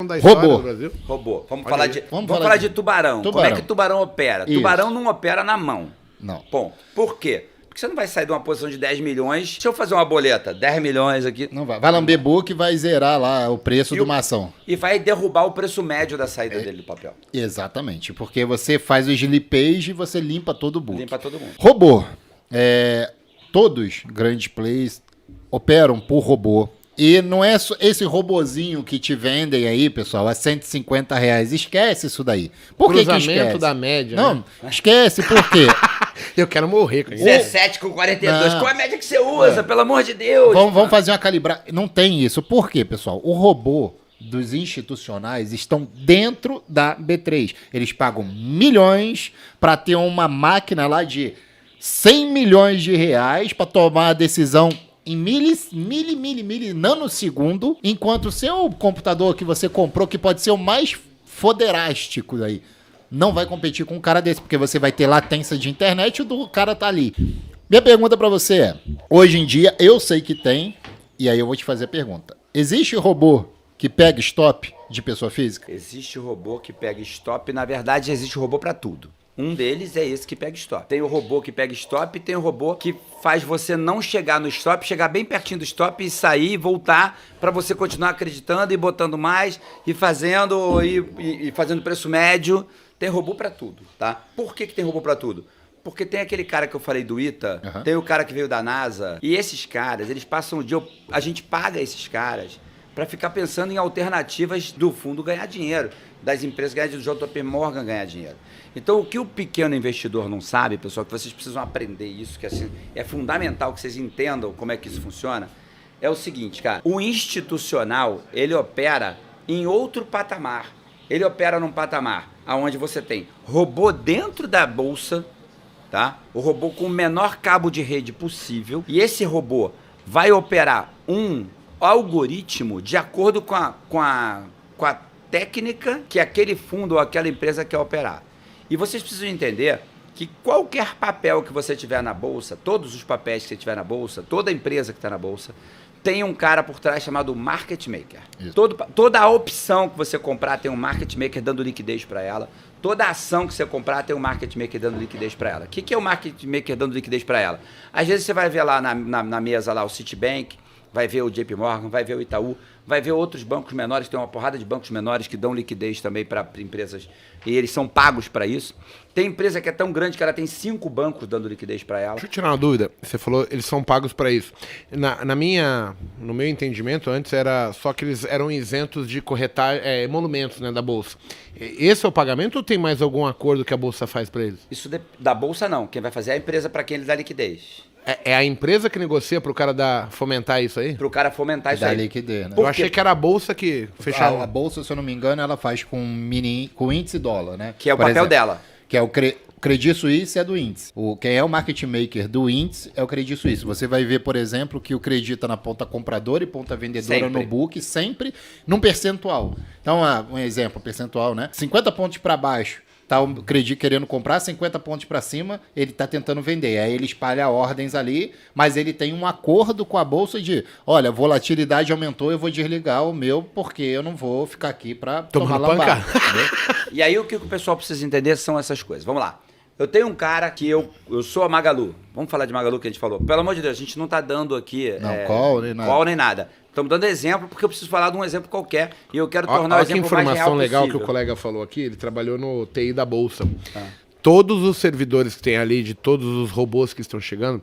Da história Robô. do Brasil. Robô. Vamos Olha falar aí. de, Vamos vamos falar falar de de tubarão. Como tubarão. é que tubarão opera? Isso. Tubarão não opera na mão. Não. Ponto. Por quê? Porque você não vai sair de uma posição de 10 milhões. Deixa eu fazer uma boleta. 10 milhões aqui. Não vai. Vai lamber book e vai zerar lá o preço de uma ação. E vai derrubar o preço médio da saída dele do papel. Exatamente. Porque você faz o slipage e você limpa todo o book. Limpa todo mundo. Robô. Todos grandes plays operam por robô. E não é esse robozinho que te vendem aí, pessoal, a R$150. Esquece isso daí. Por que Cruzamento esquece? da média, Não, né? esquece, por quê? Eu quero morrer com isso. 17 com 42. Não. Qual é a média que você usa? Pelo amor de Deus. Vamos fazer uma calibragem. Não tem isso. Por quê, pessoal? O robô dos institucionais estão dentro da B3. Eles pagam milhões para ter uma máquina lá de 100 milhões de reais para tomar a decisão em nanosegundo, enquanto o seu computador que você comprou, que pode ser o mais foderástico daí, não vai competir com um cara desse, porque você vai ter latência de internet e o do cara tá ali. Minha pergunta pra você é, hoje em dia, eu sei que tem, e aí eu vou te fazer a pergunta. Existe robô que pega stop de pessoa física? Existe robô que pega stop. Na verdade, existe robô pra tudo. Um deles é esse que pega stop. Tem o robô que pega stop e tem o robô que faz você não chegar no stop, chegar bem pertinho do stop e sair e voltar pra você continuar acreditando e botando mais e fazendo e fazendo preço médio. Tem robô pra tudo, tá? Por que tem robô pra tudo? Porque tem aquele cara que eu falei do ITA, tem o cara que veio da NASA, e esses caras, eles passam o dia... A gente paga esses caras para ficar pensando em alternativas do fundo ganhar dinheiro, das empresas ganhar dinheiro, do JP Morgan ganhar dinheiro. Então, o que o pequeno investidor não sabe, pessoal, que vocês precisam aprender isso, que assim, é fundamental que vocês entendam como é que isso funciona, é o seguinte, cara, o institucional, ele opera em outro patamar. Ele opera num patamar onde você tem robô dentro da bolsa, tá? O robô com o menor cabo de rede possível, e esse robô vai operar um algoritmo de acordo com a técnica que aquele fundo ou aquela empresa quer operar. E vocês precisam entender que qualquer papel que você tiver na bolsa, todos os papéis que você tiver na bolsa, toda empresa que está na bolsa, tem um cara por trás chamado market maker. Toda a opção que você comprar tem um market maker dando liquidez para ela. Toda ação que você comprar tem um market maker dando liquidez para ela. O que é o market maker dando liquidez para ela? Às vezes você vai ver lá na mesa lá o Citibank, vai ver o JP Morgan, vai ver o Itaú, vai ver outros bancos menores, tem uma porrada de bancos menores que dão liquidez também para empresas, e eles são pagos para isso. Tem empresa que é tão grande que ela tem 5 bancos dando liquidez para ela. Deixa eu tirar uma dúvida. Você falou eles são pagos para isso. No meu entendimento, antes era só que eles eram isentos de corretar emolumentos, né, da Bolsa. Esse é o pagamento ou tem mais algum acordo que a Bolsa faz para eles? Isso da Bolsa não. Quem vai fazer é a empresa para quem ele dá liquidez. É a empresa que negocia para o cara fomentar isso aí? Para o cara fomentar isso Da aí. liquidez, né? Eu achei que era a Bolsa que fechava. A bolsa, se eu não me engano, ela faz com índice dólar, né? Que é o Por papel exemplo, dela. Que é o Credit Suisse é do índice. Quem é o market maker do índice é o Credit Suisse. Você vai ver, por exemplo, que o Credit está na ponta compradora e ponta vendedora Sempre. no book, sempre num percentual. Então, um exemplo, percentual, né? 50 pontos para baixo, tá o Credit querendo comprar, 50 pontos para cima, ele tá tentando vender. Aí ele espalha ordens ali, mas ele tem um acordo com a bolsa de, olha, a volatilidade aumentou, eu vou desligar o meu porque eu não vou ficar aqui para tomar lambada. E aí o que o pessoal precisa entender são essas coisas. Vamos lá. Eu tenho um cara que eu sou a Magalu. Vamos falar de Magalu que a gente falou. Pelo amor de Deus, a gente não tá dando aqui call nem nada. Call nem nada. Estamos dando exemplo porque eu preciso falar de um exemplo qualquer e eu quero tornar o Olha que exemplo mais real informação legal possível. que o colega falou aqui, ele trabalhou no TI da Bolsa. Todos os servidores que tem ali, de todos os robôs que estão chegando,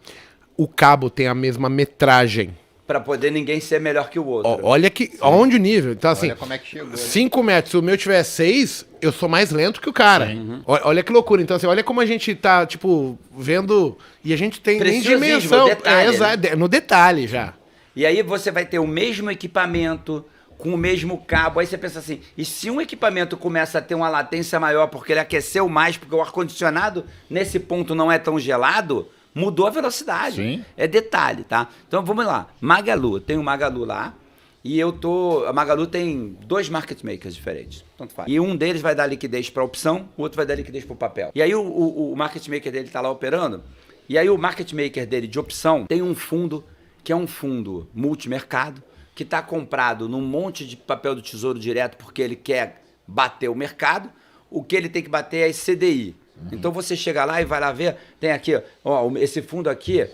o cabo tem a mesma metragem. Para poder ninguém ser melhor que o outro. Olha onde o nível. Então, assim, Olha como é que chegou, né? 5 metros, se o meu tiver 6, eu sou mais lento que o cara. Olha que loucura. Então, assim, olha como a gente tá, tipo, vendo. E a gente tem nem Preciosismo, dimensão. detalhe, No detalhe já. E aí você vai ter o mesmo equipamento, com o mesmo cabo. Aí você pensa assim, e se um equipamento começa a ter uma latência maior porque ele aqueceu mais, porque o ar-condicionado nesse ponto não é tão gelado, mudou a velocidade. Sim. É detalhe, tá? Então vamos lá. Magalu, tem o Magalu lá. E a Magalu tem 2 market makers diferentes. Tanto faz. E um deles vai dar liquidez para opção, o outro vai dar liquidez para o papel. E aí o market maker dele está lá operando. E aí o market maker dele de opção tem um fundo que é um fundo multimercado, que está comprado num monte de papel do Tesouro Direto porque ele quer bater o mercado, o que ele tem que bater é CDI. Então você chega lá e vai lá ver, tem aqui, ó, esse fundo aqui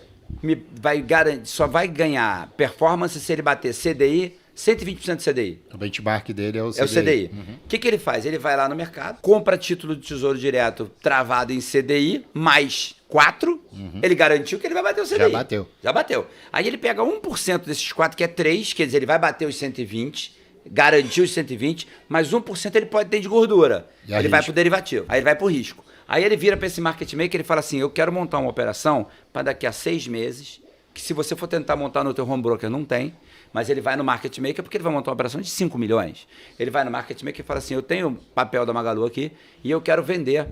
só vai ganhar performance se ele bater CDI, 120% de CDI. O benchmark dele é o CDI. É o CDI. O que ele faz? Ele vai lá no mercado, compra título de Tesouro Direto travado em CDI, mais 4, ele garantiu que ele vai bater o CDI. Já bateu. Aí ele pega 1% desses 4, que é 3, quer dizer, ele vai bater os 120, garantiu os 120, mas 1% ele pode ter de gordura. Ele vai pro derivativo, aí ele vai pro risco. Aí ele vira para esse market maker e fala assim, eu quero montar uma operação para daqui a 6 meses, que se você for tentar montar no teu home broker, não tem, mas ele vai no market maker porque ele vai montar uma operação de 5 milhões. Ele vai no market maker e fala assim, eu tenho papel da Magalu aqui e eu quero vender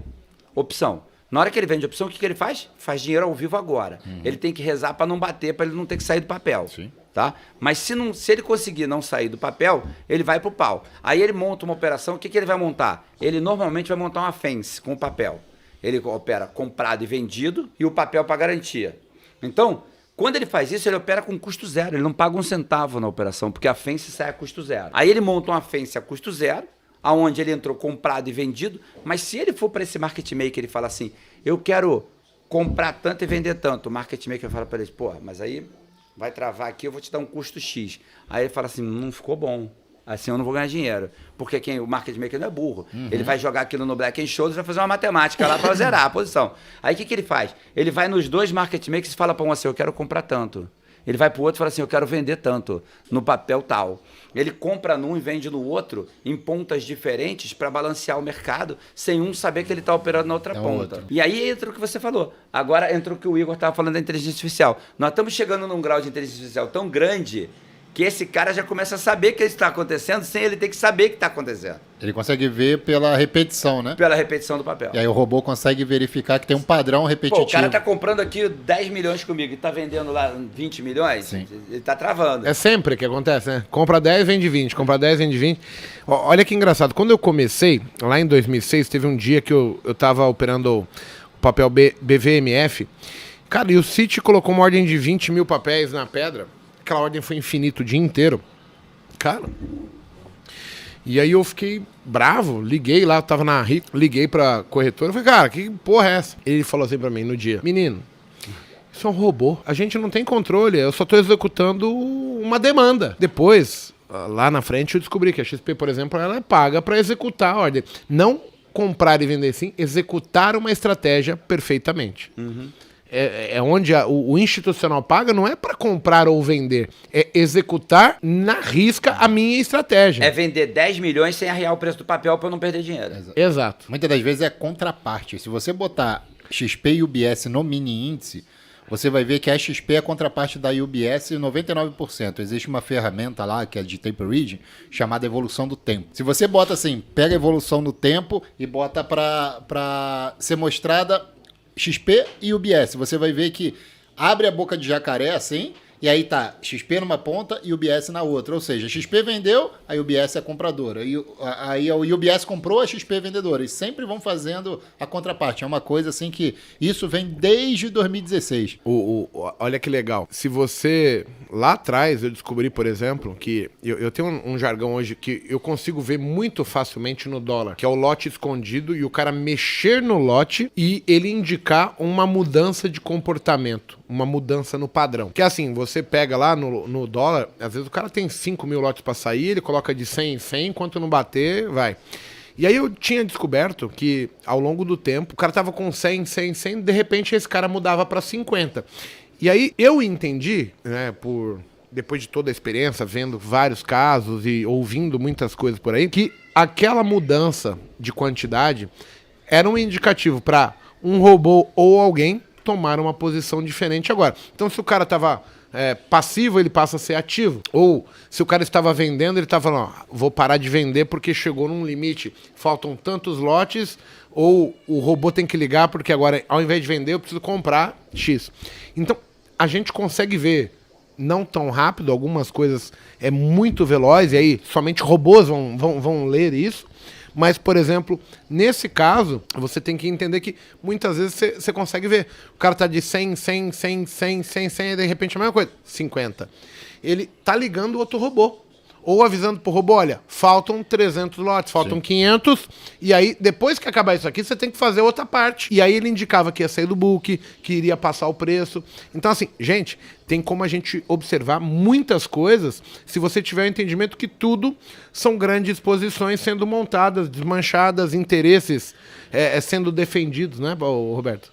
opção. Na hora que ele vende opção, o que ele faz? Faz dinheiro ao vivo agora. Ele tem que rezar para não bater, para ele não ter que sair do papel. Sim. Tá? Mas se ele conseguir não sair do papel, ele vai pro pau. Aí ele monta uma operação, o que ele vai montar? Ele normalmente vai montar uma fence com o papel. Ele opera comprado e vendido e o papel para garantia. Então, quando ele faz isso, ele opera com custo zero. Ele não paga um centavo na operação, porque a fence sai a custo zero. Aí ele monta uma fence a custo zero, aonde ele entrou comprado e vendido, mas se ele for para esse market maker, ele fala assim, eu quero comprar tanto e vender tanto. O market maker fala para ele, pô, mas aí vai travar aqui, eu vou te dar um custo X. Aí ele fala assim, não ficou bom. Assim eu não vou ganhar dinheiro. Porque o market maker não é burro. Ele vai jogar aquilo no Black Scholes e vai fazer uma matemática lá para zerar a posição. Aí o que ele faz? Ele vai nos dois market makers e fala para um assim, eu quero comprar tanto. Ele vai para o outro e fala assim, eu quero vender tanto, no papel tal. Ele compra num e vende no outro, em pontas diferentes, para balancear o mercado, sem um saber que ele está operando na outra ponta. Outro. E aí entra o que você falou. Agora entra o que o Igor estava falando da inteligência artificial. Nós estamos chegando num grau de inteligência artificial tão grande que esse cara já começa a saber que isso está acontecendo sem ele ter que saber que está acontecendo. Ele consegue ver pela repetição, né? Pela repetição do papel. E aí o robô consegue verificar que tem um padrão repetitivo. Pô, o cara tá comprando aqui 10 milhões comigo e tá vendendo lá 20 milhões, Sim. Ele tá travando. É sempre que acontece, né? Compra 10, vende 20. Compra 10, vende 20. Olha que engraçado. Quando eu comecei, lá em 2006, teve um dia que eu tava operando o papel BVMF. Cara, e o Citi colocou uma ordem de 20 mil papéis na pedra. Aquela ordem foi infinita o dia inteiro. Cara... E aí eu fiquei bravo, liguei lá, eu tava na RIC, liguei pra corretora, eu falei, cara, que porra é essa? Ele falou assim pra mim no dia, menino, isso é um robô, a gente não tem controle, eu só tô executando uma demanda. Depois, lá na frente, eu descobri que a XP, por exemplo, ela é paga pra executar a ordem. Não comprar e vender sim, executar uma estratégia perfeitamente. É onde o institucional paga não é para comprar ou vender, é executar na risca a minha estratégia. É vender 10 milhões sem arriar o preço do papel para eu não perder dinheiro. Exato. Muitas das vezes é contraparte. Se você botar XP e UBS no mini índice, você vai ver que a XP é a contraparte da UBS 99%. Existe uma ferramenta lá, que é de tape reading, chamada evolução do tempo. Se você bota assim, pega a evolução do tempo e bota para ser mostrada XP e UBS, você vai ver que abre a boca de jacaré assim, e aí tá XP numa ponta e UBS na outra. Ou seja, XP vendeu, a UBS é compradora. Aí a UBS comprou, a XP é vendedora. E sempre vão fazendo a contraparte. É uma coisa assim que isso vem desde 2016. Olha que legal. Se você... Lá atrás eu descobri, por exemplo, que eu tenho um jargão hoje que eu consigo ver muito facilmente no dólar, que é o lote escondido e o cara mexer no lote e ele indicar uma mudança de comportamento, uma mudança no padrão. Que assim, você pega lá no dólar, às vezes o cara tem 5 mil lotes para sair, ele coloca de 100 em 100, enquanto não bater, vai. E aí eu tinha descoberto que ao longo do tempo, o cara tava com 100, 100, 100, de repente esse cara mudava para 50. E aí eu entendi, né, depois de toda a experiência, vendo vários casos e ouvindo muitas coisas por aí, que aquela mudança de quantidade era um indicativo para um robô ou alguém tomar uma posição diferente agora. Então se o cara estava passivo, ele passa a ser ativo. Ou se o cara estava vendendo, ele estava falando, vou parar de vender porque chegou num limite, faltam tantos lotes, ou o robô tem que ligar porque agora, ao invés de vender, eu preciso comprar X. Então, a gente consegue ver, não tão rápido, algumas coisas muito veloz, e aí somente robôs vão ler isso, Mas, por exemplo, nesse caso, você tem que entender que muitas vezes você consegue ver. O cara tá de 100, 100, 100, 100, 100, 100, e de repente a mesma coisa, 50. Ele tá ligando outro robô. Ou avisando pro robô, olha, faltam 300 lotes, faltam 500, e aí, depois que acabar isso aqui, você tem que fazer outra parte. E aí ele indicava que ia sair do book, que iria passar o preço. Então, assim, gente, tem como a gente observar muitas coisas se você tiver o entendimento que tudo são grandes posições sendo montadas, desmanchadas, interesses sendo defendidos, né, Roberto?